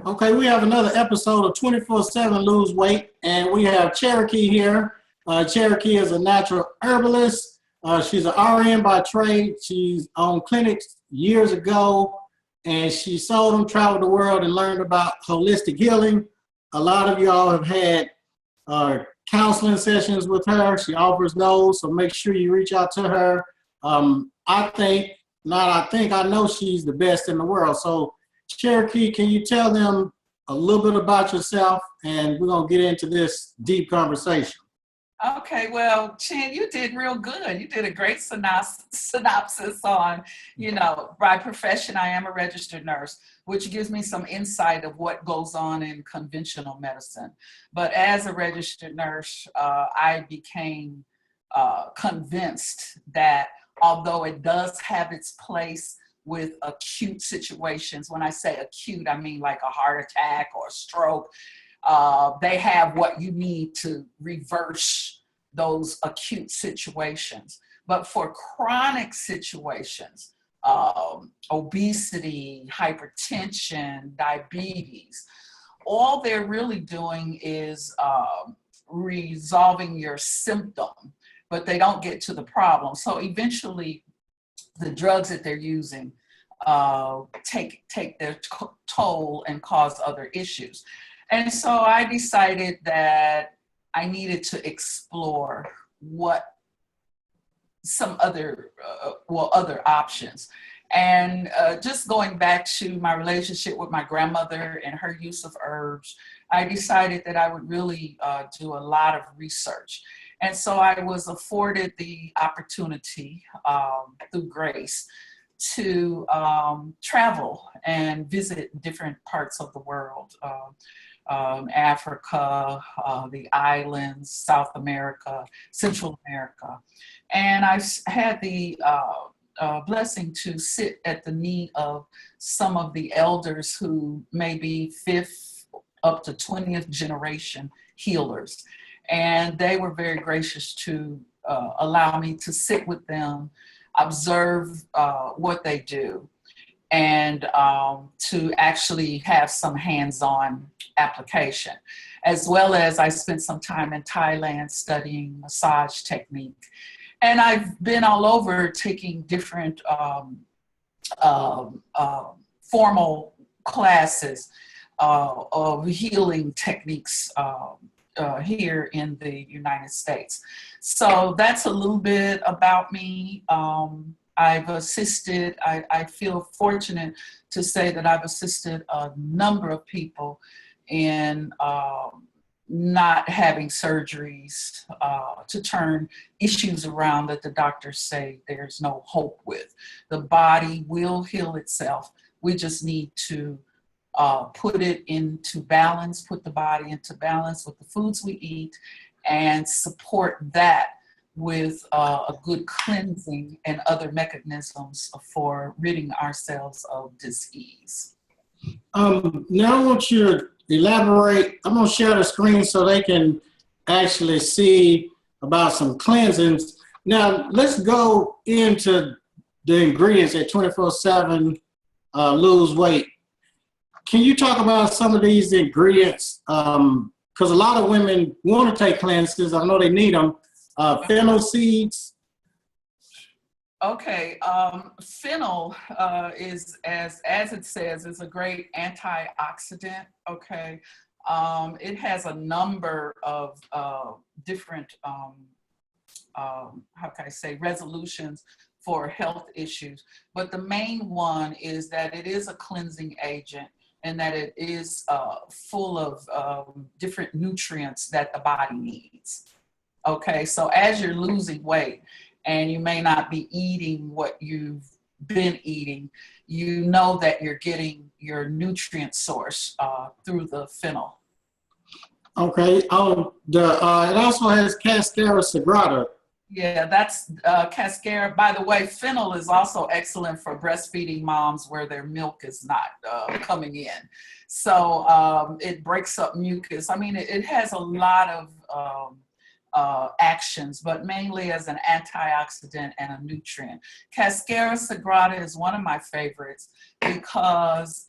Okay, we have another episode of 24/7 Lose Weight, and we have Cherokee here. Cherokee is a natural herbalist. She's an RN by trade. She's owned clinics years ago, and she sold them, traveled the world, and learned about holistic healing. A lot of y'all have had counseling sessions with her. She offers those, so make sure you reach out to her. I think, not I think, I know she's the best in the world. So Cherokee, can you tell them a little bit about yourself? And we're going to get into this deep conversation. Okay, well, Chin, you did real good. You did a great synopsis on, by profession, I am a registered nurse, which gives me some insight of what goes on in conventional medicine. But as a registered nurse, I became convinced that although it does have its place with acute situations, when I say acute, I mean like a heart attack or a stroke, they have what you need to reverse those acute situations. But for chronic situations, obesity, hypertension, diabetes, all they're really doing is resolving your symptom, but they don't get to the problem. So eventually, the drugs that they're using take their toll and cause other issues. And so I decided that I needed to explore what some other options. And just going back to my relationship with my grandmother and her use of herbs, I decided that I would really do a lot of research. And so I was afforded the opportunity through grace to travel and visit different parts of the world. Africa, the islands, South America, Central America. And I had the blessing to sit at the knee of some of the elders who may be fifth up to 20th generation healers. And they were very gracious to allow me to sit with them, observe what they do, and to actually have some hands-on application. As well as I spent some time in Thailand studying massage technique. And I've been all over taking different formal classes of healing techniques here in the United States. So that's a little bit about me. I've assisted, I feel fortunate to say that I've assisted a number of people in not having surgeries to turn issues around that the doctors say there's no hope with. The body will heal itself. We just need to put it into balance, put the body into balance with the foods we eat, and support that with a good cleansing and other mechanisms for ridding ourselves of disease. Now I want you to elaborate. I'm going to share the screen so they can actually see about some cleansings. Now let's go into the ingredients at 24/7 Lose Weight. Can you talk about some of these ingredients? Because a lot of women want to take cleanses. I know they need them. Fennel seeds. Okay, fennel is, as it says, is a great antioxidant. Okay, it has a number of different, how can I say, resolutions for health issues. But the main one is that it is a cleansing agent, and that it is full of different nutrients that the body needs. Okay, so as you're losing weight and you may not be eating what you've been eating, you know that you're getting your nutrient source through the fennel. Okay, it also has Cascara sagrada. Yeah, that's Cascara. By the way, fennel is also excellent for breastfeeding moms where their milk is not coming in. So it breaks up mucus. I mean, it has a lot of actions, but mainly as an antioxidant and a nutrient. Cascara sagrada is one of my favorites because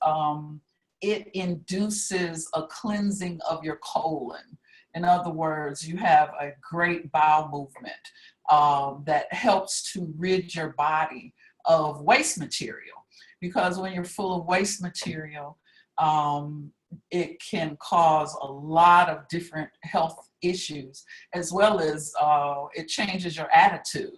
it induces a cleansing of your colon. In other words, you have a great bowel movement that helps to rid your body of waste material. Because when you're full of waste material, it can cause a lot of different health issues, as well as it changes your attitude.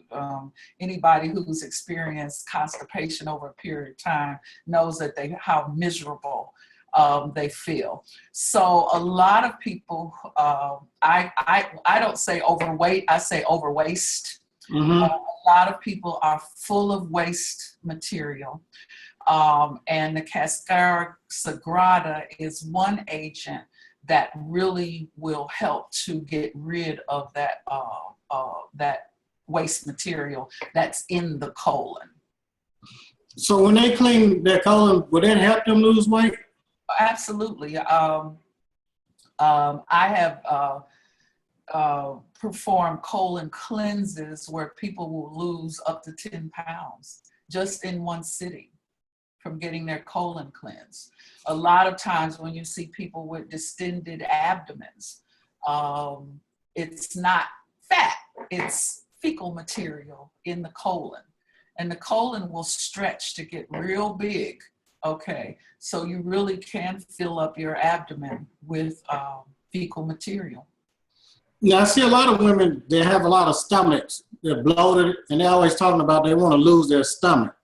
Anybody who's experienced constipation over a period of time knows that how miserable they feel. So a lot of people, I don't say overweight, I say overwaste. Mm-hmm. A lot of people are full of waste material. And the Cascara Sagrada is one agent that really will help to get rid of that waste material that's in the colon. So when they clean their colon, would that help them lose weight? Absolutely. I have performed colon cleanses where people will lose up to 10 pounds just in one sitting from getting their colon cleansed. A lot of times when you see people with distended abdomens, it's not fat, it's fecal material in the colon. And the colon will stretch to get real big, okay? So you really can fill up your abdomen with fecal material. Yeah, I see a lot of women, they have a lot of stomachs. They're bloated, and they're always talking about they want to lose their stomach.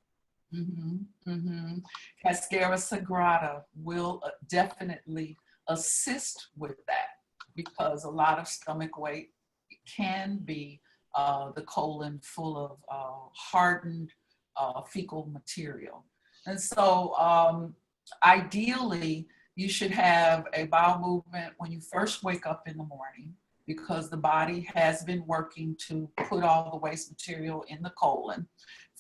Mm-hmm. Mm-hmm. Cascara Sagrada will definitely assist with that, because a lot of stomach weight can be the colon full of hardened fecal material. And so ideally, you should have a bowel movement when you first wake up in the morning, because the body has been working to put all the waste material in the colon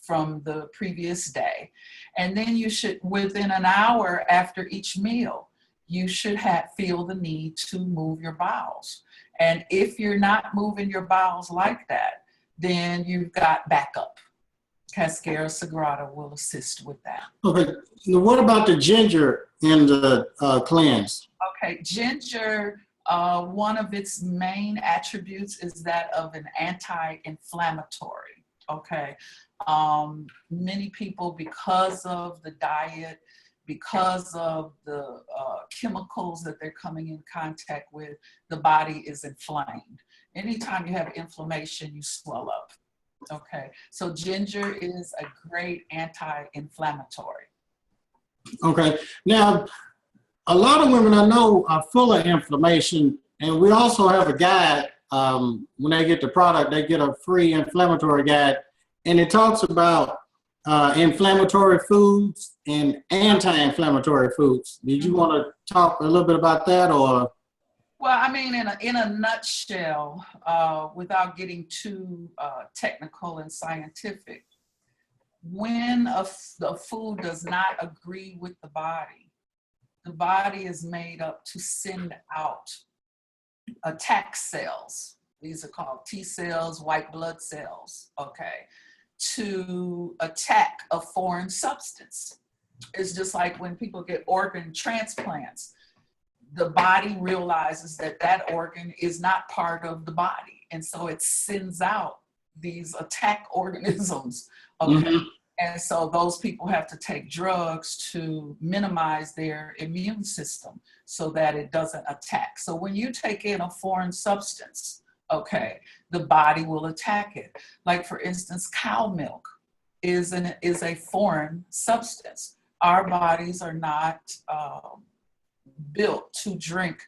from the previous day. And then you should, within an hour after each meal, you should feel the need to move your bowels. And if you're not moving your bowels like that, then you've got backup. Cascara Sagrada will assist with that. Okay, now what about the ginger in the cleanse? Okay, ginger, one of its main attributes is that of an anti-inflammatory, okay? Many people, because of the diet, because of the chemicals that they're coming in contact with, the body is inflamed. Anytime you have inflammation, you swell up, okay? So ginger is a great anti-inflammatory. Okay, now a lot of women I know are full of inflammation, and we also have a guide. When they get the product, they get a free inflammatory guide, and it talks about inflammatory foods and anti-inflammatory foods. Did you want to talk a little bit about that, or? Well, I mean, in a nutshell, without getting too technical and scientific, when the food does not agree with the body is made up to send out attack cells. These are called T cells, white blood cells, okay, to attack a foreign substance. It's just like when people get organ transplants, the body realizes that that organ is not part of the body. And so it sends out these attack organisms, okay? Mm-hmm. And so those people have to take drugs to minimize their immune system so that it doesn't attack. So when you take in a foreign substance, okay, the body will attack it. Like for instance, cow milk is a foreign substance. Our bodies are not built to drink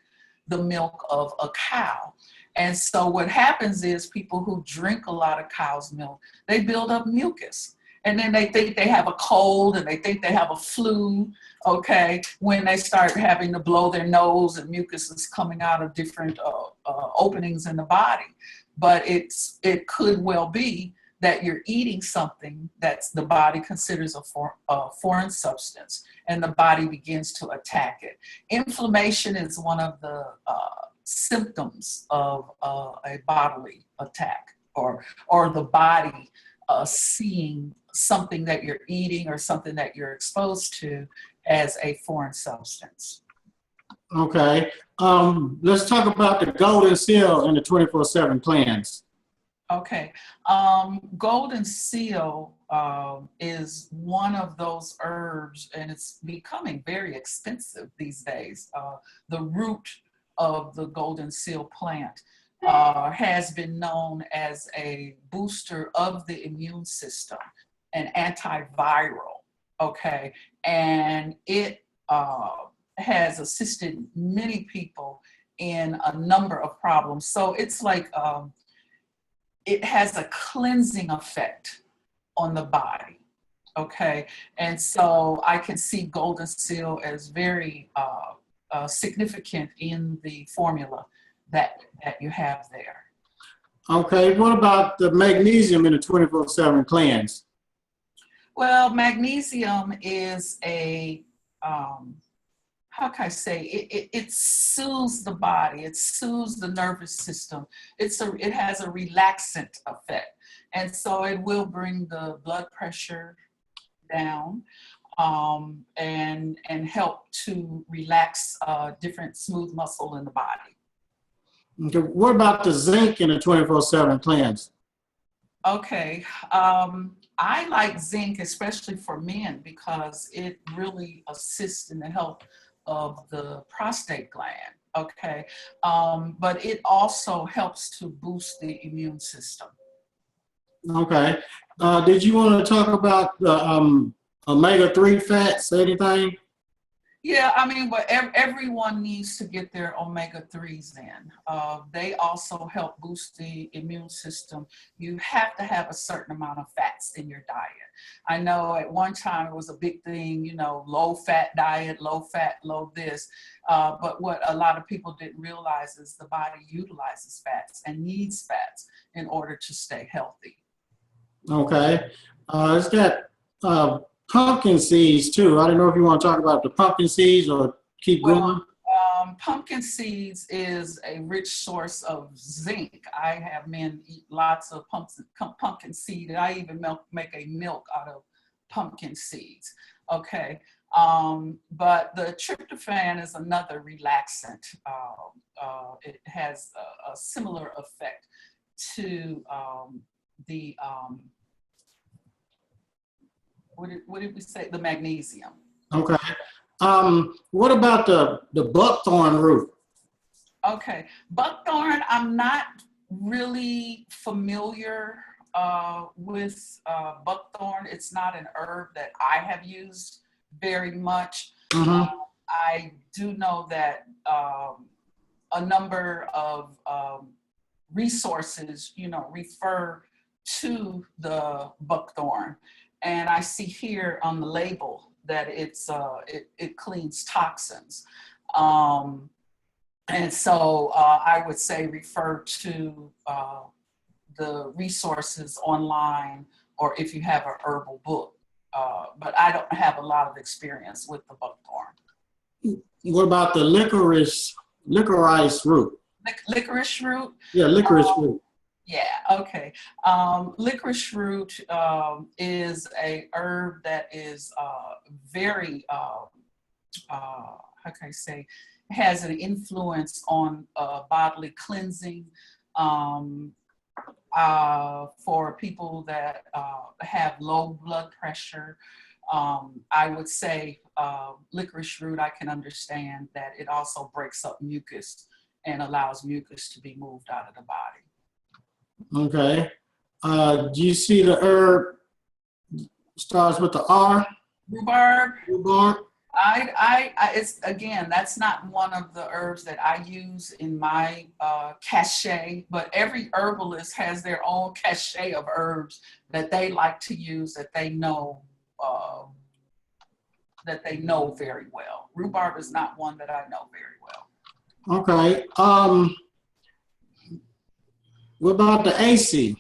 the milk of a cow. And so what happens is people who drink a lot of cow's milk, they build up mucus. And then they think they have a cold and they think they have a flu, okay, when they start having to blow their nose and mucus is coming out of different openings in the body. But it could well be that you're eating something that's the body considers a foreign substance, and the body begins to attack it. Inflammation is one of the symptoms of a bodily attack, or the body seeing something that you're eating or something that you're exposed to as a foreign substance. Okay. Let's talk about the golden seal in the 24/7 cleanse. Okay. Golden seal is one of those herbs, and it's becoming very expensive these days. The root of the golden seal plant has been known as a booster of the immune system, an antiviral, okay? And it has assisted many people in a number of problems. So it's like, it has a cleansing effect on the body, okay? And so I can see golden seal as very significant in the formula that you have there. Okay. What about the magnesium in the 24/7 cleanse? Well, magnesium is a, how can I say, it soothes the body, it soothes the nervous system. It has a relaxant effect. And so it will bring the blood pressure down and help to relax different smooth muscle in the body. Okay. What about the zinc in the 24/7 cleanse? Okay, I like zinc, especially for men, because it really assists in the health of the prostate gland, okay? But it also helps to boost the immune system. Okay. Did you want to talk about the omega-3 fats, anything? Yeah, I mean, but everyone needs to get their omega-3s in. They also help boost the immune system. You have to have a certain amount of fats in your diet. I know at one time it was a big thing, you know, low fat diet, low fat, low this. But what a lot of people didn't realize is the body utilizes fats and needs fats in order to stay healthy. Okay. It's got pumpkin seeds too. I don't know if you want to talk about the pumpkin seeds or keep going. Pumpkin seeds is a rich source of zinc. I have men eat lots of pumpkin seed, and I even make a milk out of pumpkin seeds. Okay, but the tryptophan is another relaxant. It has a similar effect to the what did we say? The magnesium. Okay. What about the buckthorn root? Okay, buckthorn, I'm not really familiar with buckthorn. It's not an herb that I have used very much. Mm-hmm. I do know that a number of resources, you know, refer to the buckthorn. And I see here on the label that it cleans toxins. And so I would say refer to the resources online, or if you have a herbal book. But I don't have a lot of experience with the buckthorn. What about the licorice root? Licorice root? Yeah, licorice root. Yeah, okay. Licorice root is a herb that is very, how can I say, has an influence on bodily cleansing for people that have low blood pressure. I would say licorice root, I can understand that it also breaks up mucus and allows mucus to be moved out of the body. Okay. Do you see the herb starts with the R? Rhubarb. Rhubarb. It's, again, that's not one of the herbs that I use in my cachet, but every herbalist has their own cachet of herbs that they like to use, that they know very well. Rhubarb is not one that I know very well. Okay. What about the AC?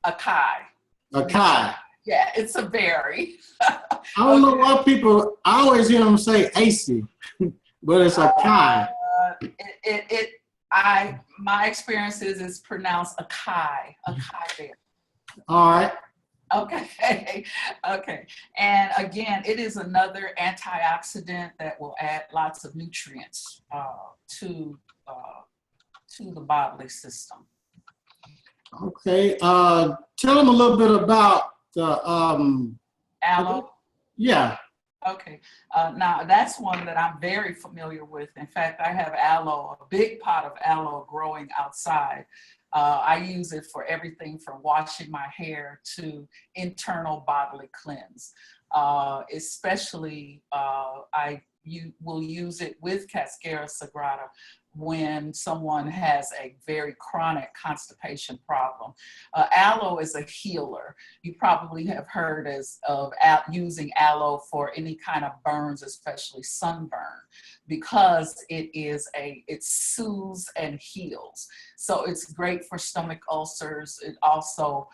Acai. Acai. Yeah, it's a berry. I don't know why people, I always hear them say AC, but it's acai. My experience is it's pronounced acai berry. All right. Okay, okay. And again, it is another antioxidant that will add lots of nutrients uh, to the bodily system. Okay. Tell them a little bit about the Aloe. yeah. Okay, now that's one that I'm very familiar with. In fact, I have aloe, a big pot of aloe growing outside. I use it for everything from washing my hair to internal bodily cleanse. Especially, you will use it with Cascara sagrada when someone has a very chronic constipation problem. Aloe is a healer. You probably have heard of using aloe for any kind of burns, especially sunburn, because it soothes and heals. So it's great for stomach ulcers. It also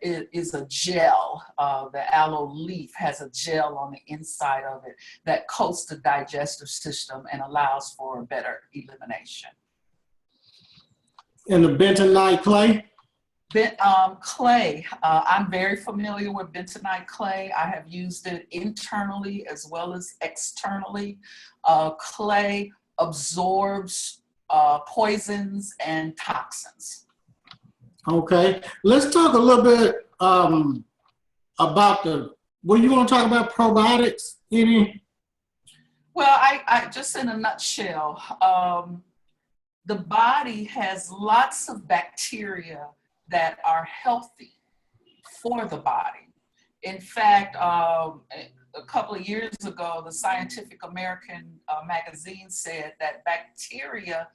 it is a gel. The aloe leaf has a gel on the inside of it that coats the digestive system and allows for better elimination. And the bentonite clay? Clay, I'm very familiar with bentonite clay. I have used it internally as well as externally. Clay absorbs poisons and toxins. Okay. Let's talk a little bit about you want to talk about probiotics? Any? Well, I just in a nutshell, the body has lots of bacteria that are healthy for the body. In fact, a couple of years ago, the Scientific American magazine said that bacteria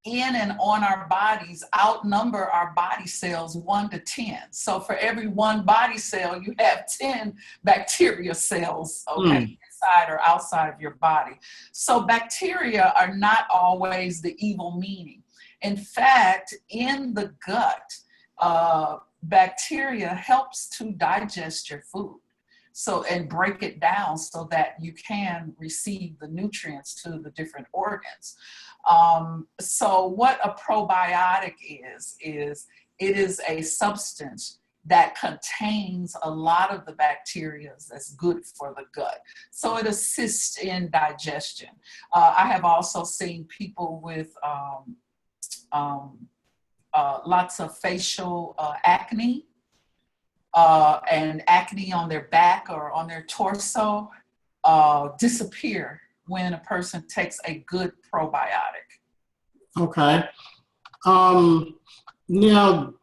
in and on our bodies outnumber our body cells 1 to 10. So for every 1 body cell, you have 10 bacteria cells, okay, inside or outside of your body. So bacteria are not always the evil meaning. In fact, in the gut, bacteria helps to digest your food. So, and break it down so that you can receive the nutrients to the different organs. So what a probiotic is it is a substance that contains a lot of the bacteria that's good for the gut. So it assists in digestion. I have also seen people with lots of facial acne and acne on their back or on their torso disappear when a person takes a good probiotic. Okay. Now,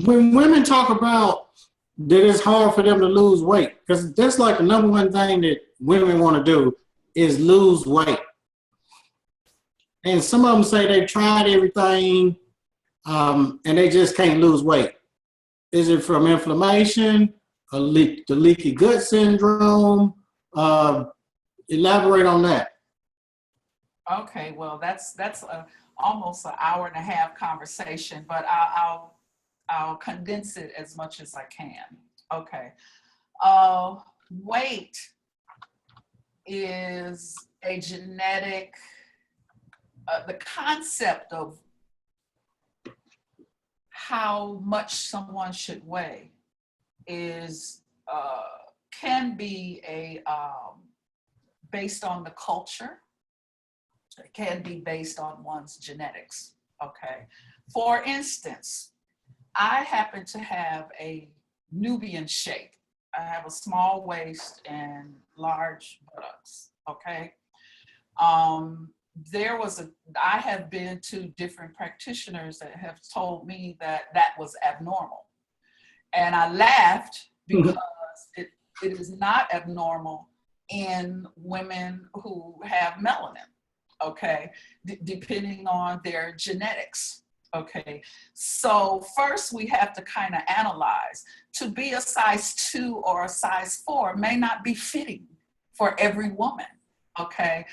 when women talk about that it's hard for them to lose weight, because that's like the number one thing that women want to do is lose weight. And some of them say they've tried everything and they just can't lose weight. Is it from inflammation, the leaky gut syndrome? Elaborate on that. Okay, well, that's almost an hour and a half conversation, but I'll condense it as much as I can. Okay, weight is a genetic. The concept of how much someone should weigh is can be based on the culture. It can be based on one's genetics. Okay. For instance, I happen to have a Nubian shape. I have a small waist and large buttocks. Okay. I have been to different practitioners that have told me that that was abnormal. And I laughed because it is not abnormal in women who have melanin, okay, depending on their genetics, okay. So first we have to kind of analyze. To be a size 2 or a size 4 may not be fitting for every woman. Okay,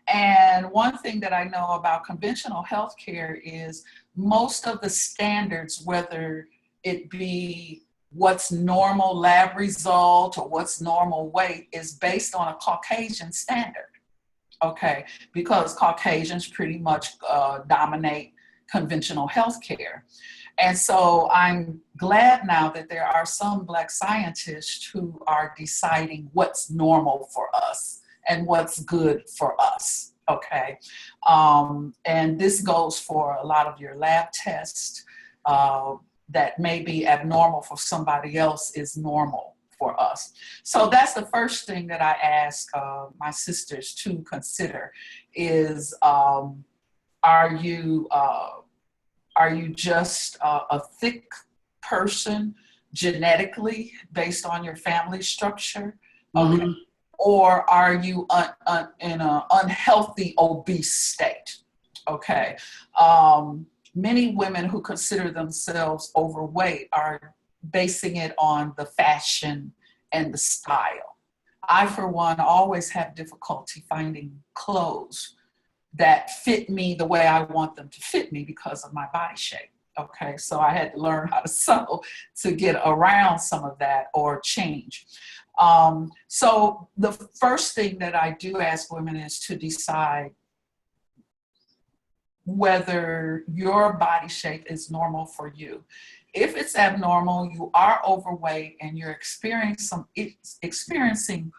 and one thing that I know about conventional healthcare is most of the standards, whether it be what's normal lab result or what's normal weight, is based on a Caucasian standard. Okay, because Caucasians pretty much dominate conventional healthcare. And so I'm glad now that there are some Black scientists who are deciding what's normal for us and what's good for us. Okay. And this goes for a lot of your lab tests that may be abnormal for somebody else is normal for us. So that's the first thing that I ask my sisters to consider is, are you just a thick person genetically based on your family structure? Okay. Mm-hmm. Or are you in an unhealthy, obese state? Okay. Many women who consider themselves overweight are basing it on the fashion and the style. I, for one, always have difficulty finding clothes that fit me the way I want them to fit me because of my body shape. Okay, so I had to learn how to sew to get around some of that or change. So the first thing that I do ask women is to decide whether your body shape is normal for you. If it's abnormal, you are overweight and you're experiencing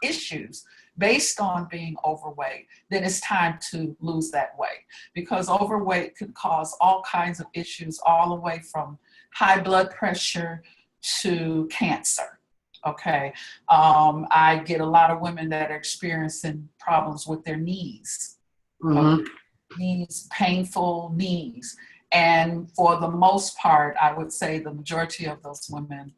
issues based on being overweight, then it's time to lose that weight, because overweight can cause all kinds of issues, all the way from high blood pressure to cancer. Okay. I get a lot of women that are experiencing problems with their knees. Mm-hmm. Okay. Knees, painful knees. And for the most part, I would say the majority of those women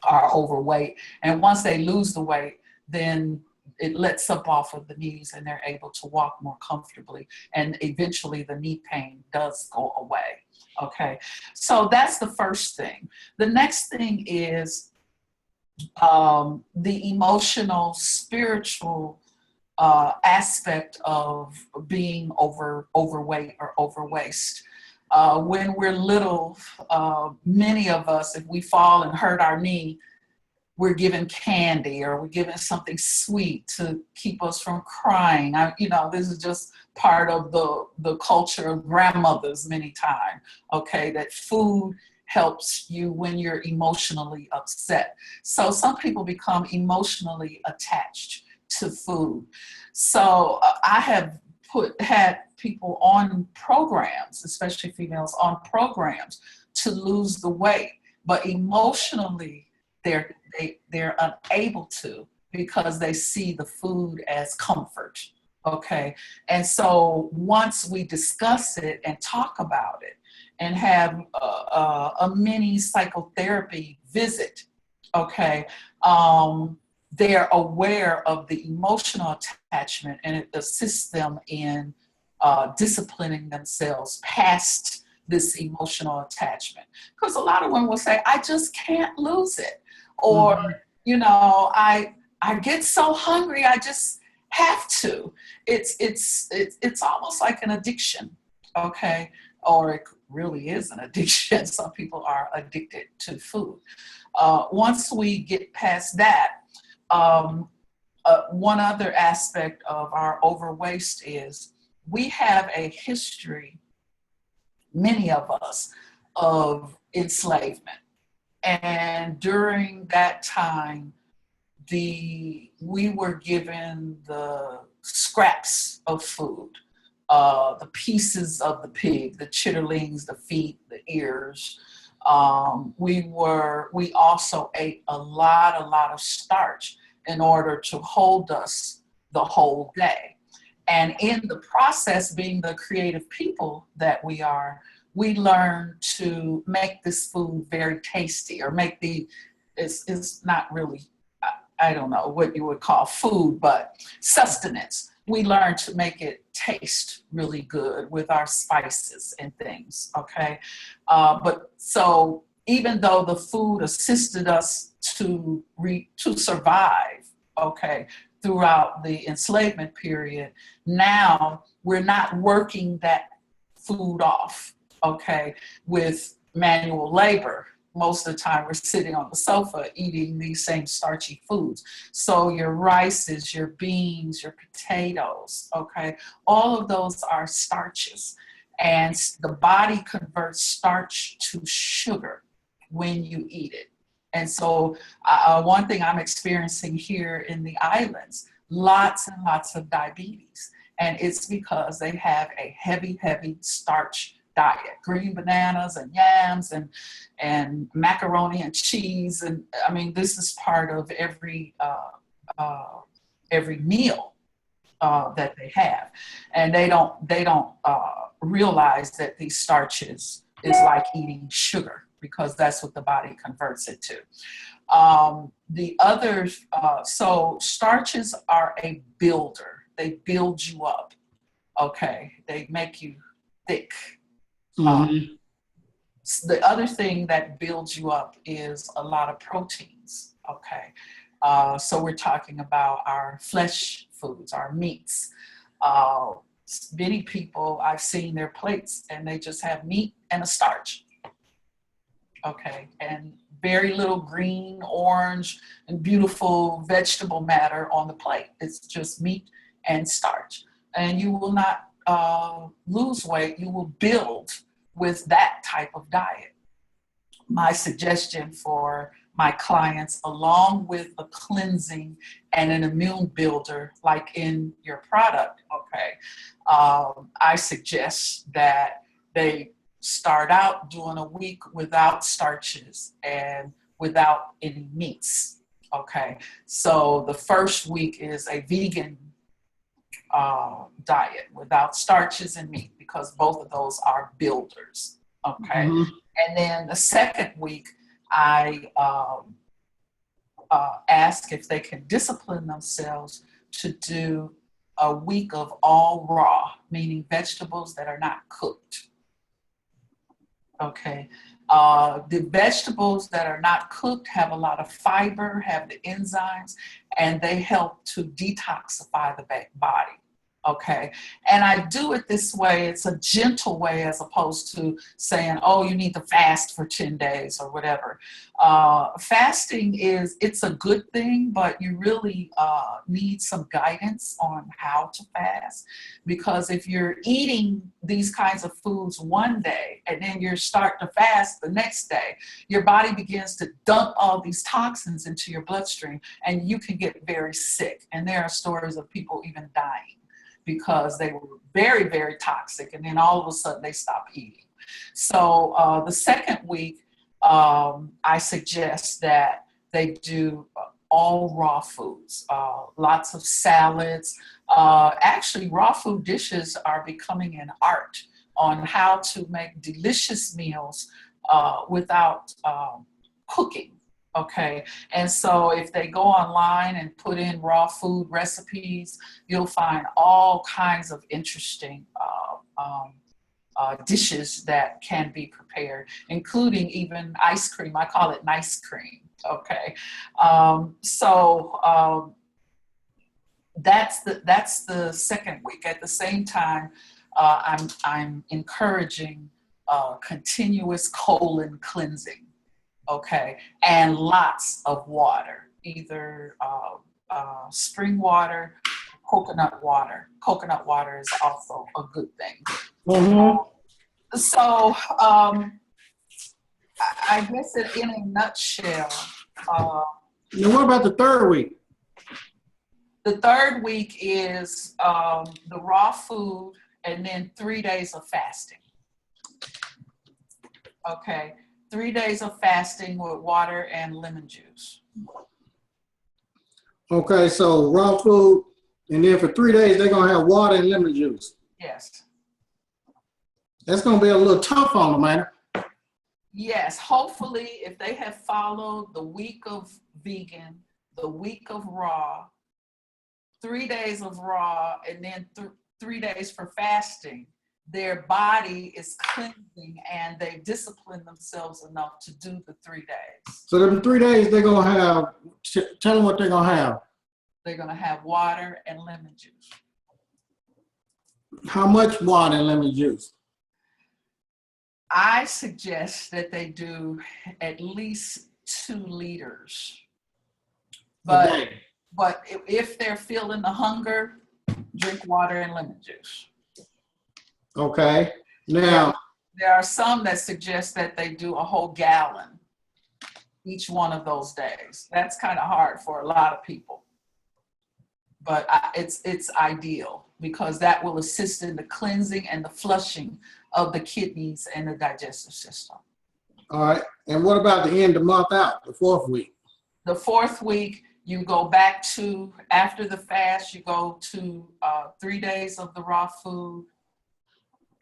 are overweight. And once they lose the weight, then it lets up off of the knees and they're able to walk more comfortably. And eventually the knee pain does go away. Okay. So that's the first thing. The next thing is the emotional, spiritual aspect of being overweight or overweight. When we're little, many of us, if we fall and hurt our knee, we're given candy or we're given something sweet to keep us from crying. This is just part of the culture of grandmothers many times, okay, that food helps you when you're emotionally upset. So some people become emotionally attached to food. So I have had people on programs, especially females, on programs to lose the weight, but emotionally they're unable to, because they see the food as comfort. Okay. And so once we discuss it and talk about it and have a mini psychotherapy visit, okay, they're aware of the emotional attachment, and it assists them in disciplining themselves past this emotional attachment. Because a lot of women will say, I just can't lose it. Or, I get so hungry, I just have to. It's almost like an addiction, okay? Or it really is an addiction. Some people are addicted to food. Once we get past that, one other aspect of our overweight is we have a history, many of us, of enslavement. And during that time, we were given the scraps of food, the pieces of the pig, the chitterlings, the feet, the ears. We also ate a lot of starch in order to hold us the whole day. And in the process, being the creative people that we are, we learn to make this food very tasty, or it's not really, I don't know what you would call food, but sustenance. We learn to make it taste really good with our spices and things, okay? But so even though the food assisted us to survive, okay, throughout the enslavement period, now we're not working that food off, okay, with manual labor. Most of the time we're sitting on the sofa eating these same starchy foods. So your rices, your beans, your potatoes, okay, all of those are starches. and the body converts starch to sugar when you eat it. And so one thing I'm experiencing here in the islands, lots and lots of diabetes. And it's because they have a heavy, heavy starch diet, green bananas and yams and macaroni and cheese. And I mean, this is part of every meal that they have. And they don't realize that these starches is like eating sugar, because that's what the body converts it to. The others, so starches are a builder. They build you up, okay? They make you thick. Mm-hmm. The other thing that builds you up is a lot of proteins, okay? So we're talking about our flesh foods, our meats. Many people, I've seen their plates and they just have meat and a starch. Okay, and very little green, orange, and beautiful vegetable matter on the plate. It's just meat and starch. And you will not lose weight, you will build with that type of diet. My suggestion for my clients, along with a cleansing and an immune builder, like in your product, okay, I suggest that they start out doing a week without starches and without any meats, okay? So the first week is a vegan diet without starches and meat, because both of those are builders, okay? Mm-hmm. And then the second week, I ask if they can discipline themselves to do a week of all raw, meaning vegetables that are not cooked. Okay, the vegetables that are not cooked have a lot of fiber, have the enzymes, and they help to detoxify the body. Okay, and I do it this way. It's a gentle way, as opposed to saying, oh, you need to fast for 10 days or whatever. Fasting it's a good thing, but you really need some guidance on how to fast, because if you're eating these kinds of foods one day and then you start to fast the next day, your body begins to dump all these toxins into your bloodstream, and you can get very sick. And there are stories of people even dying because they were very, very toxic, and then all of a sudden they stop eating. So the second week, I suggest that they do all raw foods, lots of salads. Actually, raw food dishes are becoming an art on how to make delicious meals without cooking. Okay, and so if they go online and put in raw food recipes, you'll find all kinds of interesting dishes that can be prepared, including even ice cream. I call it nice cream. Okay, that's the second week. At the same time, I'm encouraging continuous colon cleansing. Okay, and lots of water, either spring water, coconut water. Coconut water is also a good thing. Mm-hmm. So I guess in a nutshell. Now what about the third week? The third week is the raw food and then 3 days of fasting. Okay. 3 days of fasting with water and lemon juice. Okay, so raw food, and then for 3 days, they're going to have water and lemon juice. Yes. That's going to be a little tough on them, man. Yes, hopefully if they have followed the week of vegan, the week of raw, 3 days of raw, and then 3 days for fasting, their body is cleansing and they discipline themselves enough to do the 3 days. So the 3 days they're going to have, tell them what they're going to have. They're going to have water and lemon juice. How much water and lemon juice? I suggest that they do at least 2 liters. But if they're feeling the hunger, drink water and lemon juice. Okay. Now, There are some that suggest that they do a whole gallon each one of those days. That's kind of hard for a lot of people, but it's ideal because that will assist in the cleansing and the flushing of the kidneys and the digestive system. all right. And what about the end of the month out, the 4th week? The 4th week, you go back to, after the fast, you go to 3 days of the raw food.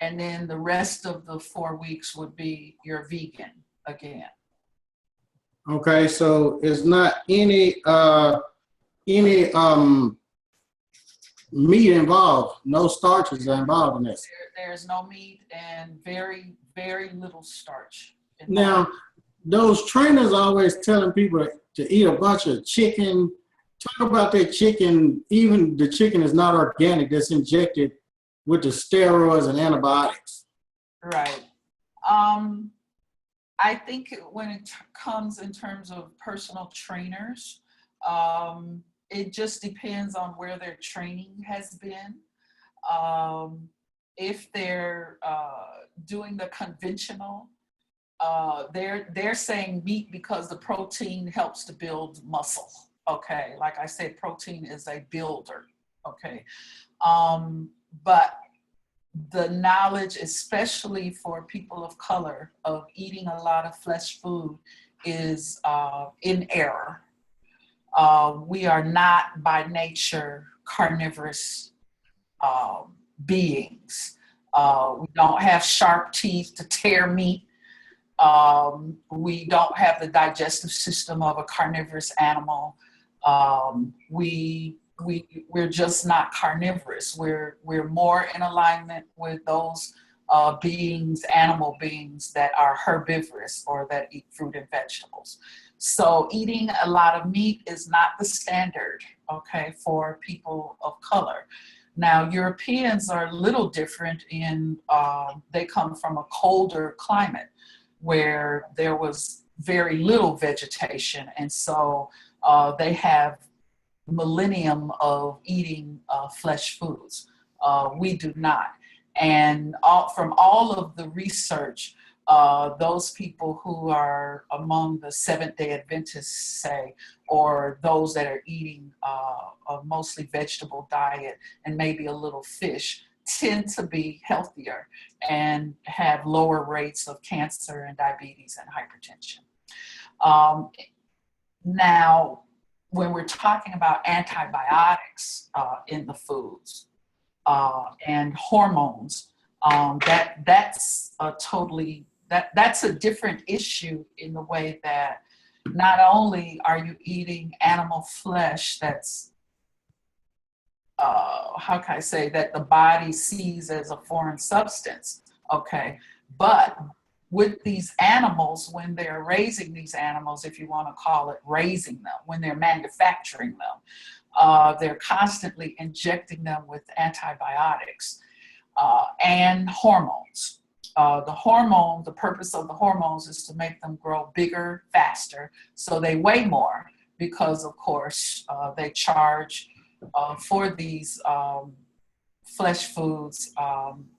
And then the rest of the 4 weeks would be your vegan again. Okay, so it's not any meat involved. No starches are involved in this. There's no meat and very, very little starch. Now, those trainers always telling people to eat a bunch of chicken. Talk about that chicken. Even the chicken is not organic. That's injected with the steroids and antibiotics. Right. I think when it comes in terms of personal trainers, it just depends on where their training has been. If they're doing the conventional, they're saying meat because the protein helps to build muscle. Okay, like I said, protein is a builder. Okay, but the knowledge, especially for people of color, of eating a lot of flesh food is in error. We are not by nature carnivorous beings. We don't have sharp teeth to tear meat. We don't have the digestive system of a carnivorous animal. We're just not carnivorous. We're more in alignment with those beings, animal beings that are herbivorous or that eat fruit and vegetables. So eating a lot of meat is not the standard, okay, for people of color. Now, Europeans are a little different in, they come from a colder climate where there was very little vegetation. And so they have millennium of eating flesh foods. We do not. And from all of the research, those people who are among the Seventh-day Adventists, say, or those that are eating a mostly vegetable diet and maybe a little fish, tend to be healthier and have lower rates of cancer and diabetes and hypertension. Now, when we're talking about antibiotics in the foods and hormones, that's a different issue in the way that not only are you eating animal flesh that's how can I say, that the body sees as a foreign substance, okay? But with these animals, when they're raising these animals, if you want to call it raising them, when they're manufacturing them, they're constantly injecting them with antibiotics and hormones. The purpose of the hormones is to make them grow bigger, faster, so they weigh more because, of course, they charge for these flesh foods,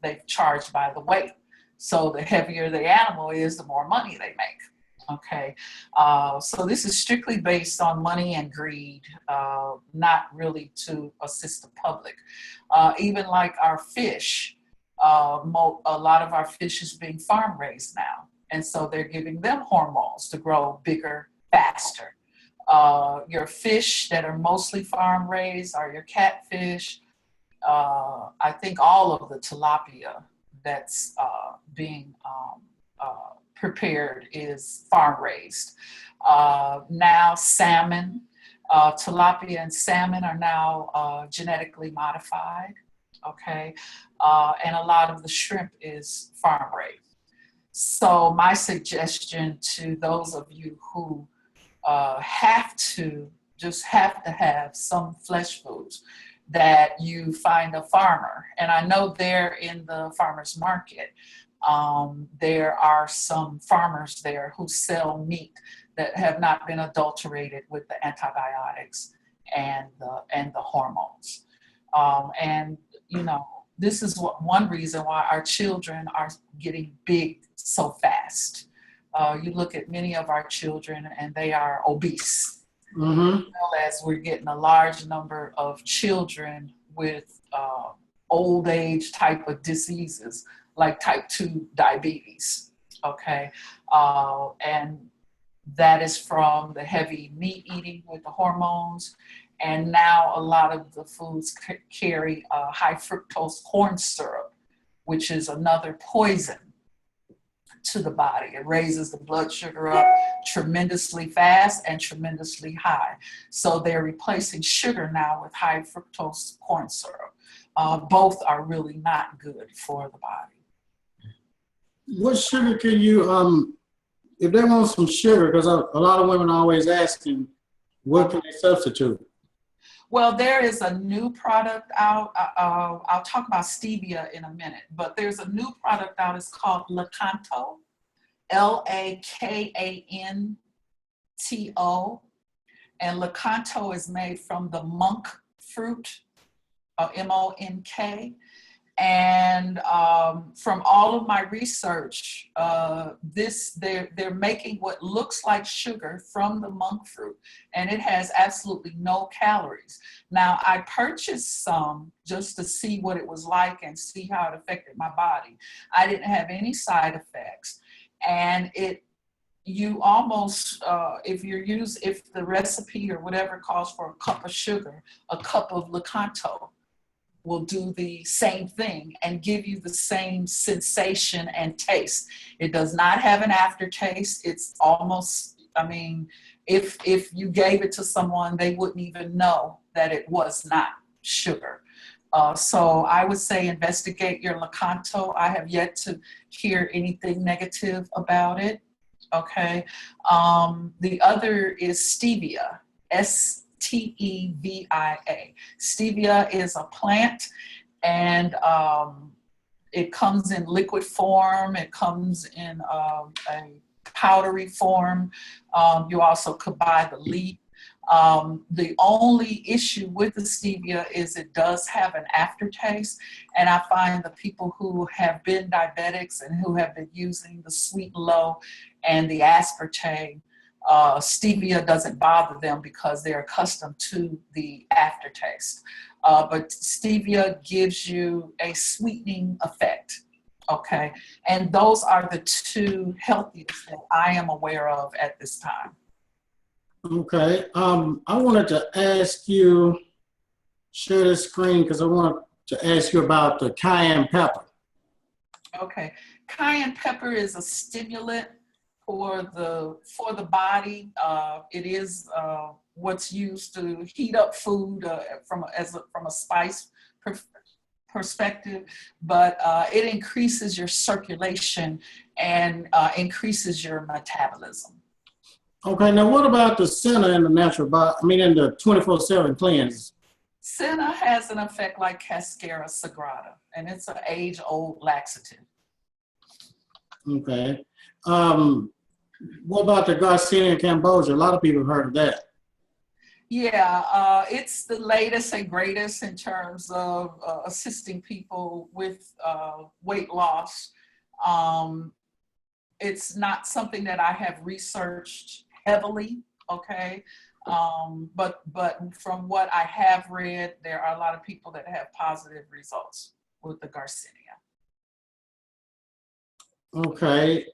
they charge by the weight. So the heavier the animal is, the more money they make. Okay, so this is strictly based on money and greed, not really to assist the public. Even like our fish, a lot of our fish is being farm raised now. And so they're giving them hormones to grow bigger, faster. Your fish that are mostly farm raised are your catfish. I think all of the tilapia that's being prepared is farm raised. Now salmon, tilapia and salmon are now genetically modified, okay? And a lot of the shrimp is farm raised. So my suggestion to those of you who have to have some flesh foods, that you find a farmer. And I know there in the farmer's market, there are some farmers there who sell meat that have not been adulterated with the antibiotics and the hormones. And you know, this is one reason why our children are getting big so fast. You look at many of our children and they are obese, as well as we're getting a large number of children with old age type of diseases like type 2 diabetes, okay? And that is from the heavy meat eating with the hormones. And now a lot of the foods carry high fructose corn syrup, which is another poison to the body. It raises the blood sugar up tremendously fast and tremendously high. So they're replacing sugar now with high fructose corn syrup. Both are really not good for the body. What sugar can you, if they want some sugar, because a lot of women are always asking, what can they substitute? Well, there is a new product out. I'll talk about stevia in a minute, but there's a new product out. It's called Lakanto, Lakanto. And Lakanto is made from the monk fruit, MONK. And from all of my research, they're making what looks like sugar from the monk fruit, and it has absolutely no calories. Now, I purchased some just to see what it was like and see how it affected my body. I didn't have any side effects, and you almost, if the recipe or whatever calls for a cup of sugar, a cup of Lakanto will do the same thing and give you the same sensation and taste. It does not have an aftertaste. It's almost, I mean, if you gave it to someone, they wouldn't even know that it was not sugar. So I would say investigate your Lakanto. I have yet to hear anything negative about it. Okay. The other is stevia, Stevia. Stevia is a plant, and it comes in liquid form. It comes in a powdery form. You also could buy the leaf. The only issue with the stevia is it does have an aftertaste, and I find the people who have been diabetics and who have been using the sweet low and the aspartame, stevia doesn't bother them because they're accustomed to the aftertaste. But stevia gives you a sweetening effect, okay? And those are the two healthiest that I am aware of at this time. Okay. I wanted to ask you, share the screen, because I want to ask you about the cayenne pepper. Okay. Cayenne pepper is a stimulant for the body. It is what's used to heat up food from a spice perspective, but it increases your circulation and increases your metabolism. Okay, now what about the Senna in the natural body? I mean, in the 24/7 cleanse? Senna has an effect like Cascara sagrada, and it's an age-old laxative. Okay. What about the Garcinia cambogia? A lot of people have heard of that. Yeah, it's the latest and greatest in terms of assisting people with weight loss. It's not something that I have researched heavily, okay? But from what I have read, there are a lot of people that have positive results with the Garcinia. Okay.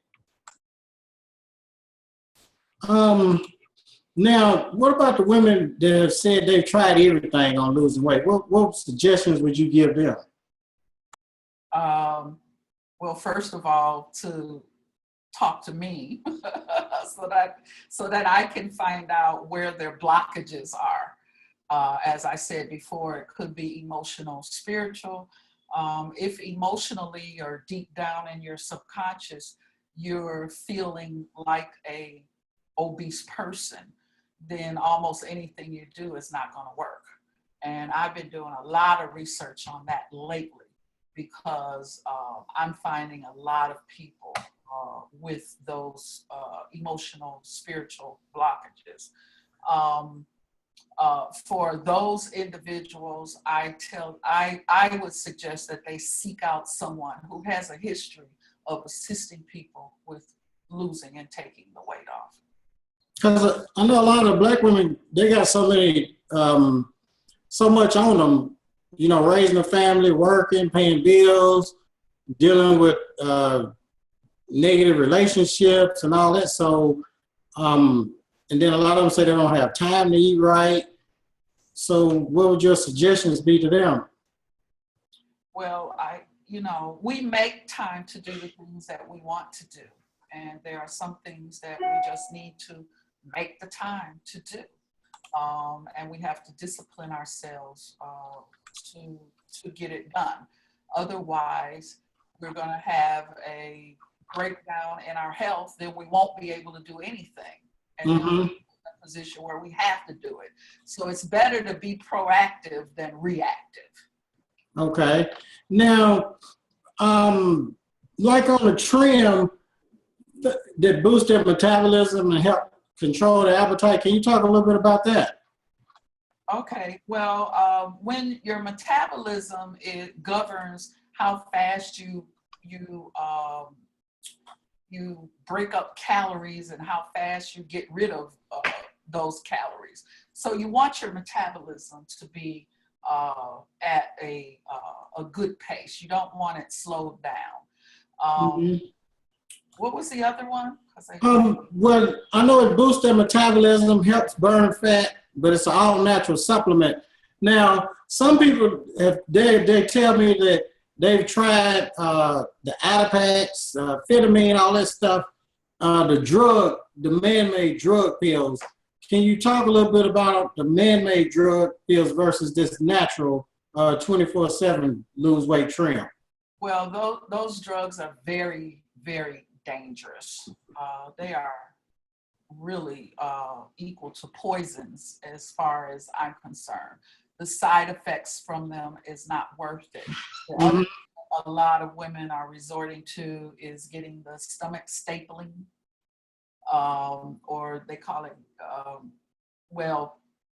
Now, what about the women that have said they've tried everything on losing weight? What suggestions would you give them? Well, first of all, to talk to me so that I can find out where their blockages are. As I said before, it could be emotional, spiritual. If emotionally or deep down in your subconscious, you're feeling like a obese person, then almost anything you do is not going to work. And I've been doing a lot of research on that lately because I'm finding a lot of people with those emotional, spiritual blockages. For those individuals, I would suggest that they seek out someone who has a history of assisting people with losing and taking the weight off. Because I know a lot of Black women, they got so many, so much on them, you know, raising a family, working, paying bills, dealing with negative relationships and all that. So, and then a lot of them say they don't have time to eat right. So what would your suggestions be to them? Well, we make time to do the things that we want to do. And there are some things that we just need to make the time to do. And we have to discipline ourselves to get it done. Otherwise, we're going to have a breakdown in our health, then we won't be able to do anything. And then we're in a position where we have to do it. So it's better to be proactive than reactive. Okay. Now, like on the trim that boosts their metabolism and help control the appetite, can you talk a little bit about that? Okay. Well, when your metabolism governs how fast you break up calories and how fast you get rid of those calories. So you want your metabolism to be at a good pace. You don't want it slowed down. What was the other one? Well, I know it boosts their metabolism, helps burn fat, but it's an all-natural supplement. Now, some people, they tell me that they've tried the Adipex, Phetamine, all that stuff, the man-made drug pills. Can you talk a little bit about the man-made drug pills versus this natural 24/7 lose weight trim? Well, those drugs are very, very dangerous. They are really equal to poisons as far as I'm concerned. The side effects from them is not worth it. A lot of women are resorting to is getting the stomach stapling, or they call it,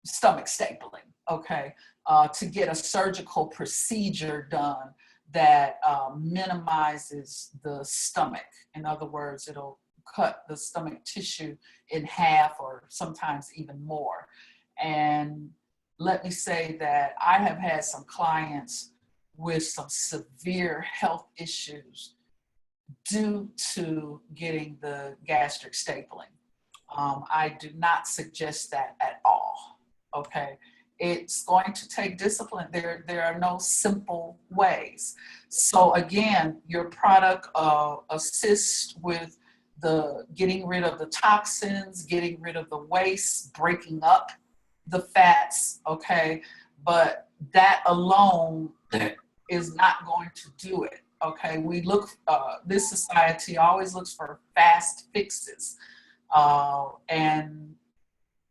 stomach stapling, okay, to get a surgical procedure done that minimizes the stomach. In other words, it'll cut the stomach tissue in half or sometimes even more. And let me say that I have had some clients with some severe health issues due to getting the gastric stapling. I do not suggest that at all, okay? It's going to take discipline. There are no simple ways. So again, your product assists with the getting rid of the toxins, getting rid of the waste, breaking up the fats, okay? But that alone is not going to do it, okay? We look, this society always looks for fast fixes. And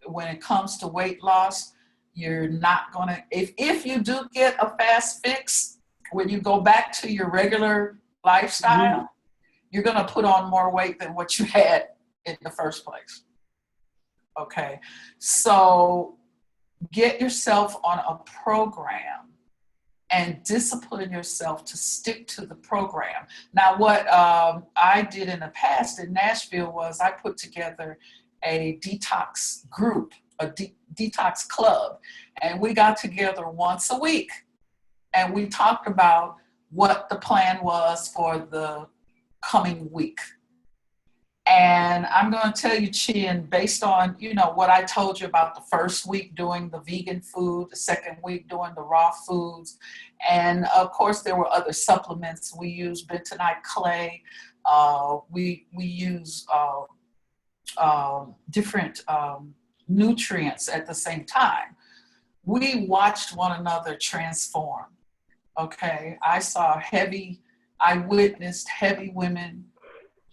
when it comes to weight loss, you're not gonna, if you do get a fast fix, when you go back to your regular lifestyle, you're gonna put on more weight than what you had in the first place. Okay, so get yourself on a program and discipline yourself to stick to the program. Now, what I did in the past in Nashville was I put together a detox group, a detox club, and we got together once a week and we talked about what the plan was for the coming week. And I'm going to tell you, Chin, based on, what I told you about the first week doing the vegan food, the second week doing the raw foods, and of course there were other supplements. We use bentonite clay. We use different nutrients at the same time. We watched one another transform. Okay, I witnessed heavy women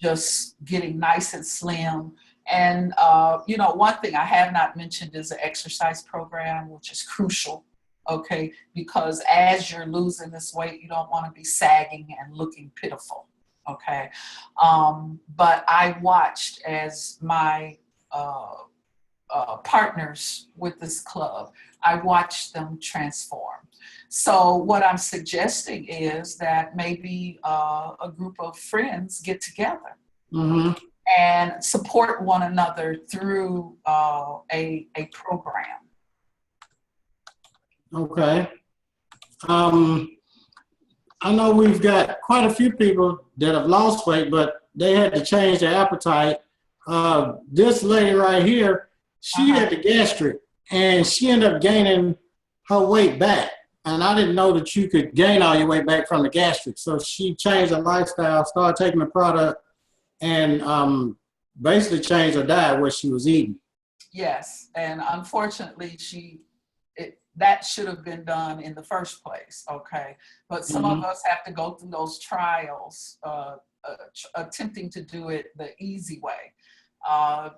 just getting nice and slim. And, one thing I have not mentioned is the exercise program, which is crucial, okay? Because as you're losing this weight, you don't want to be sagging and looking pitiful, okay? But I watched as my partners with this club, I watch them transform. So what I'm suggesting is that maybe a group of friends get together and support one another through a program. Okay. I know we've got quite a few people that have lost weight, but they had to change their appetite. This lady right here, she had the gastric, and she ended up gaining her weight back. And I didn't know that you could gain all your weight back from the gastric. So she changed her lifestyle, started taking the product, and basically changed her diet, what she was eating. Yes, and unfortunately, that should have been done in the first place, okay? But some of us have to go through those trials, attempting to do it the easy way.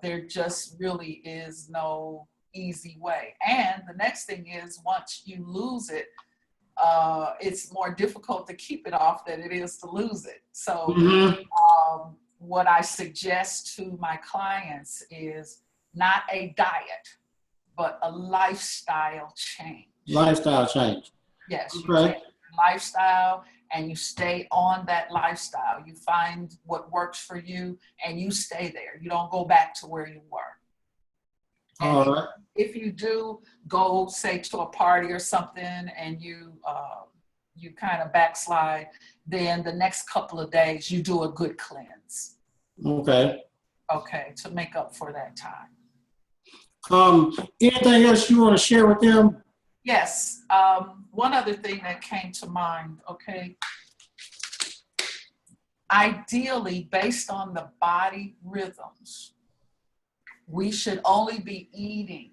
There just really is no easy way. And the next thing is, once you lose it, it's more difficult to keep it off than it is to lose it. So what I suggest to my clients is not a diet, but a lifestyle change. Lifestyle change. Yes, you change your lifestyle and you stay on that lifestyle. You find what works for you and you stay there. You don't go back to where you were. All right. If you do go, say, to a party or something and you kind of backslide, then the next couple of days you do a good cleanse. Okay. Okay, to make up for that time. Anything else you want to share with them? Yes. One other thing that came to mind, okay. Ideally, based on the body rhythms, we should only be eating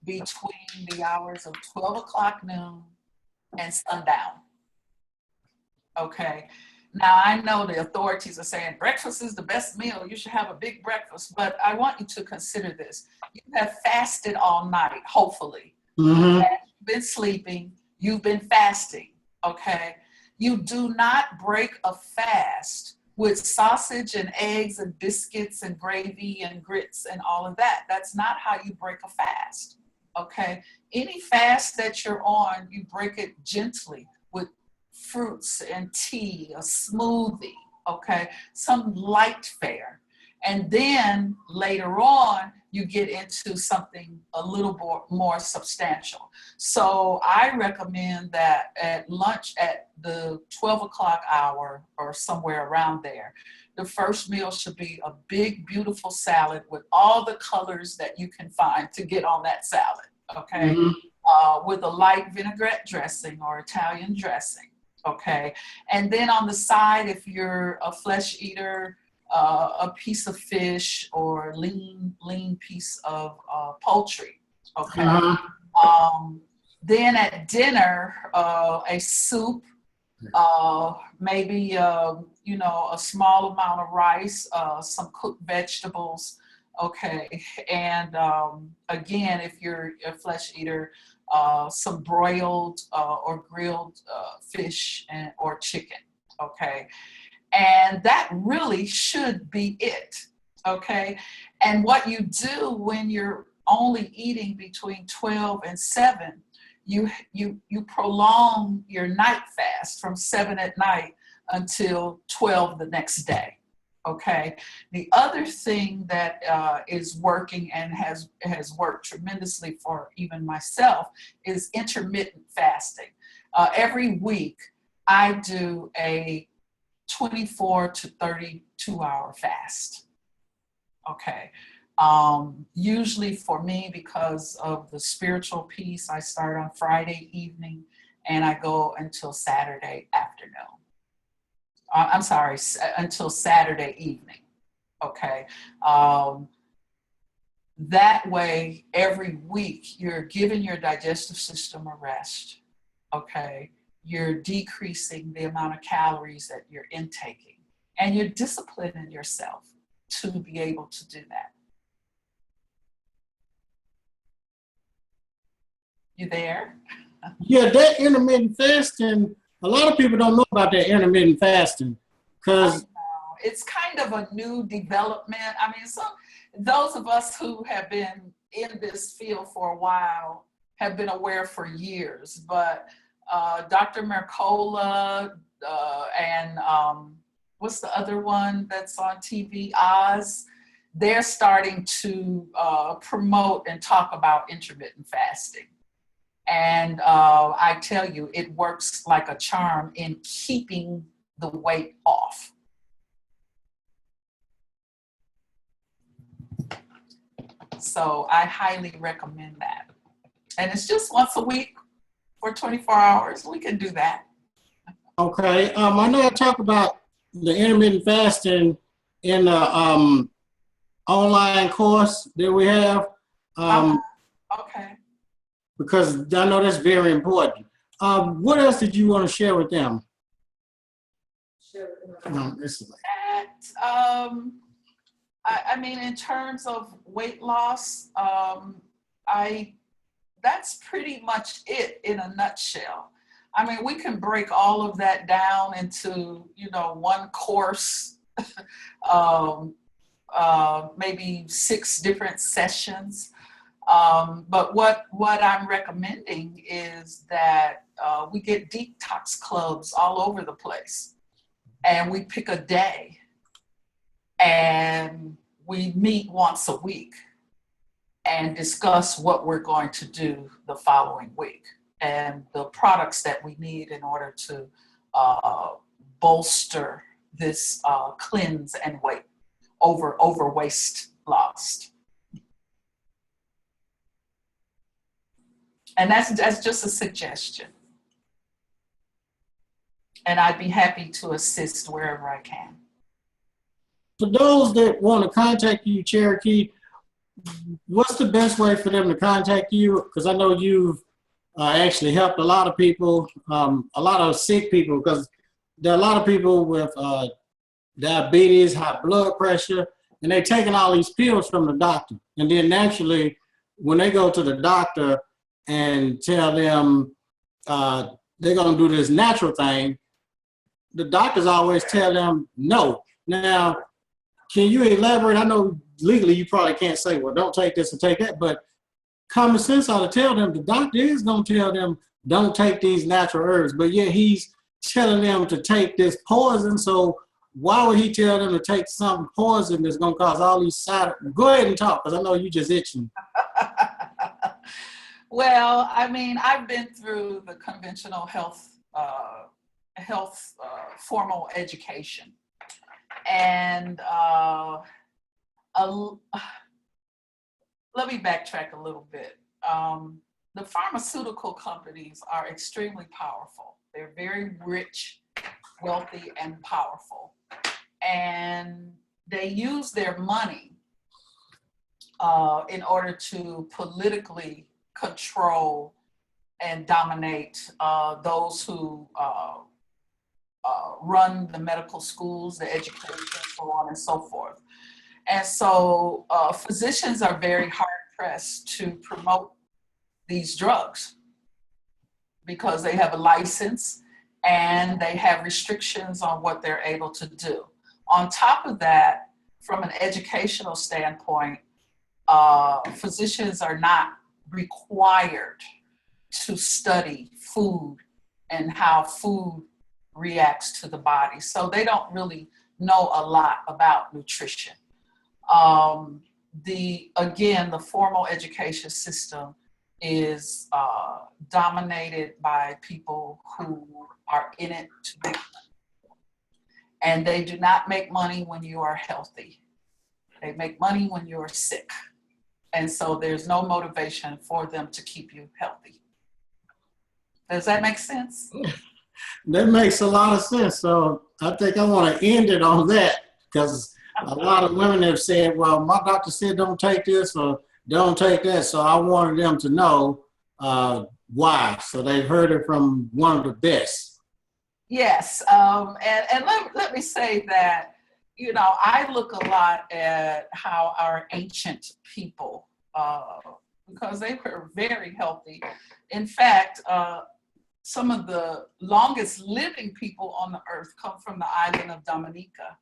between the hours of 12 o'clock noon and sundown. Okay. Now, I know the authorities are saying breakfast is the best meal. You should have a big breakfast. But I want you to consider this. You have fasted all night, hopefully. You've been sleeping. You've been fasting. Okay. You do not break a fast with sausage and eggs and biscuits and gravy and grits and all of that. That's not how you break a fast. Okay. Any fast that you're on, you break it gently with fruits and tea, a smoothie, okay, some light fare. And then later on, you get into something a little more substantial. So I recommend that at lunch at the 12 o'clock hour or somewhere around there, the first meal should be a big, beautiful salad with all the colors that you can find to get on that salad, okay, with a light vinaigrette dressing or Italian dressing. Okay, and then on the side, if you're a flesh eater, a piece of fish or lean piece of poultry. Okay, then at dinner, a soup, maybe a small amount of rice, some cooked vegetables. Okay, and again, if you're a flesh eater, some broiled or grilled fish or chicken, okay? And that really should be it, okay? And what you do when you're only eating between 12 and 7, you prolong your night fast from 7 at night until 12 the next day. Okay. The other thing that is working and has worked tremendously for even myself is intermittent fasting. Every week, I do a 24 to 32 hour fast. Okay. Usually for me, because of the spiritual piece, I start on Friday evening and I go until Saturday afternoon. I'm sorry, until Saturday evening, okay? That way, every week, you're giving your digestive system a rest, okay? You're decreasing the amount of calories that you're intaking, and you're disciplining yourself to be able to do that. You there? Yeah, that intermittent fasting, a lot of people don't know about that intermittent fasting because it's kind of a new development. I mean, those of us who have been in this field for a while have been aware for years, but Dr. Mercola and what's the other one that's on TV, Oz, they're starting to promote and talk about intermittent fasting. And I tell you, it works like a charm in keeping the weight off. So I highly recommend that. And it's just once a week for 24 hours. We can do that. Okay. I know I talked about the intermittent fasting in the online course that we have. Okay. Because I know that's very important. What else did you want to share with them? No, this is I mean, in terms of weight loss, that's pretty much it in a nutshell. I mean, we can break all of that down into, one course, maybe 6 different sessions. But what I'm recommending is that we get detox clubs all over the place, and we pick a day and we meet once a week and discuss what we're going to do the following week and the products that we need in order to bolster this cleanse and weight over waste lost. And that's just a suggestion. And I'd be happy to assist wherever I can. For those that want to contact you, Cherokee, what's the best way for them to contact you? Because I know you've actually helped a lot of people, a lot of sick people, because there are a lot of people with diabetes, high blood pressure, and they're taking all these pills from the doctor. And then naturally, when they go to the doctor and tell them they're going to do this natural thing, the doctors always tell them no. Now, can you elaborate? I know legally you probably can't say, well, don't take this or take that, but common sense ought to tell them the doctor is going to tell them don't take these natural herbs, but yet he's telling them to take this poison. So why would he tell them to take some poison that's going to cause all these side effects? Go ahead and talk, because I know you just itching. Well, I mean, I've been through the conventional health formal education. And let me backtrack a little bit. The pharmaceutical companies are extremely powerful. They're very rich, wealthy, and powerful. And they use their money in order to politically control and dominate those who run the medical schools, the education, so on and so forth. And so physicians are very hard pressed to promote these drugs because they have a license and they have restrictions on what they're able to do. On top of that, from an educational standpoint, physicians are not required to study food and how food reacts to the body. So they don't really know a lot about nutrition. The formal education system is dominated by people who are in it to make money. And they do not make money when you are healthy. They make money when you're sick. And so there's no motivation for them to keep you healthy. Does that make sense? That makes a lot of sense. So I think I want to end it on that, because a lot of women have said, well, my doctor said don't take this or don't take that. So I wanted them to know why. So they've heard it from one of the best. Yes. And let me say that, I look a lot at how our ancient people, because they were very healthy. In fact, some of the longest living people on the earth come from the island of Dominica.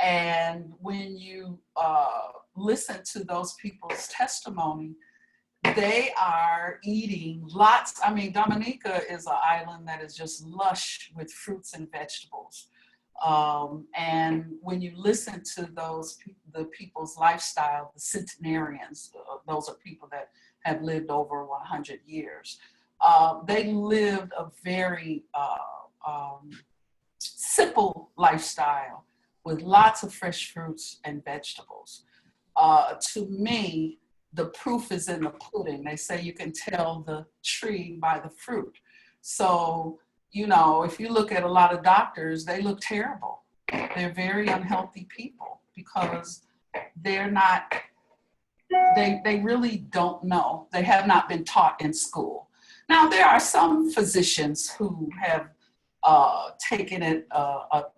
And when you listen to those people's testimony, they are eating lots. I mean, Dominica is an island that is just lush with fruits and vegetables. And when you listen to the people's lifestyle, the centenarians, those are people that have lived over 100 years. They lived a very simple lifestyle with lots of fresh fruits and vegetables. To me, the proof is in the pudding. They say you can tell the tree by the fruit. So, you know, if you look at a lot of doctors, they look terrible. They're very unhealthy people because they're not, they really don't know. They have not been taught in school. Now, there are some physicians who have taken it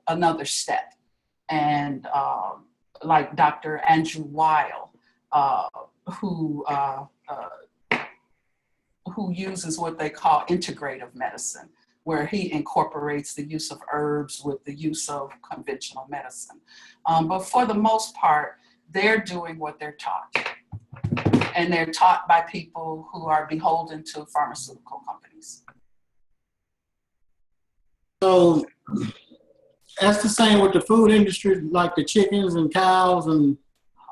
another step, and like Dr. Andrew Weil, who uses what they call integrative medicine, where he incorporates the use of herbs with the use of conventional medicine. But for the most part, they're doing what they're taught. And they're taught by people who are beholden to pharmaceutical companies. So that's the same with the food industry, like the chickens and cows and...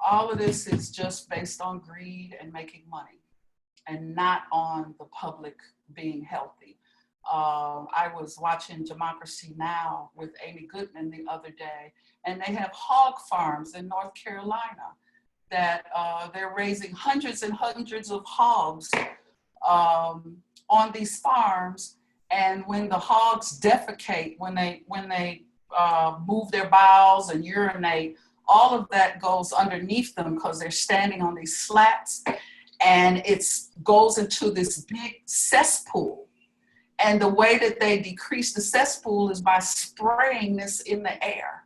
All of this is just based on greed and making money, and not on the public being healthy. I was watching Democracy Now! With Amy Goodman the other day, and they have hog farms in North Carolina that they're raising hundreds and hundreds of hogs on these farms. And when the hogs defecate, when they move their bowels and urinate, all of that goes underneath them because they're standing on these slats, and it goes into this big cesspool. And the way that they decrease the cesspool is by spraying this in the air.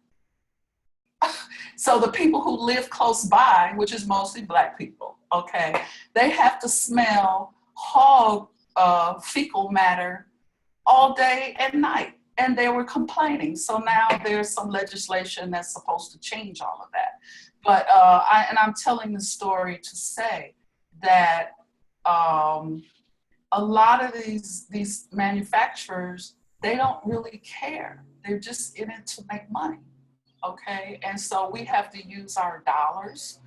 So the people who live close by, which is mostly Black people, okay, they have to smell hog fecal matter all day and night. And they were complaining. So now there's some legislation that's supposed to change all of that. But I'm telling the story to say that a lot of these manufacturers, they don't really care. They're just in it to make money, okay? And so we have to use our dollars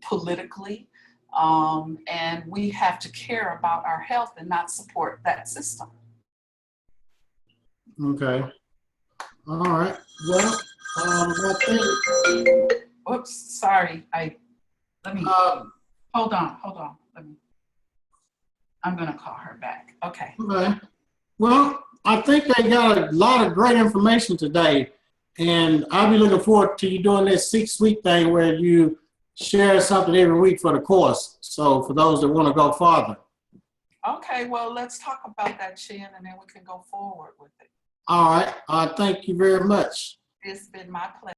politically, and we have to care about our health and not support that system. Okay. All right. Well, I think... Oops, sorry. Let me, hold on. I'm gonna call her back. Okay. Okay. Well, I think they got a lot of great information today, and I'll be looking forward to you doing this 6-week thing where you share something every week for the course. So for those that want to go farther. Okay, well, let's talk about that, Chin, and then we can go forward with it. All right. Thank you very much. It's been my pleasure.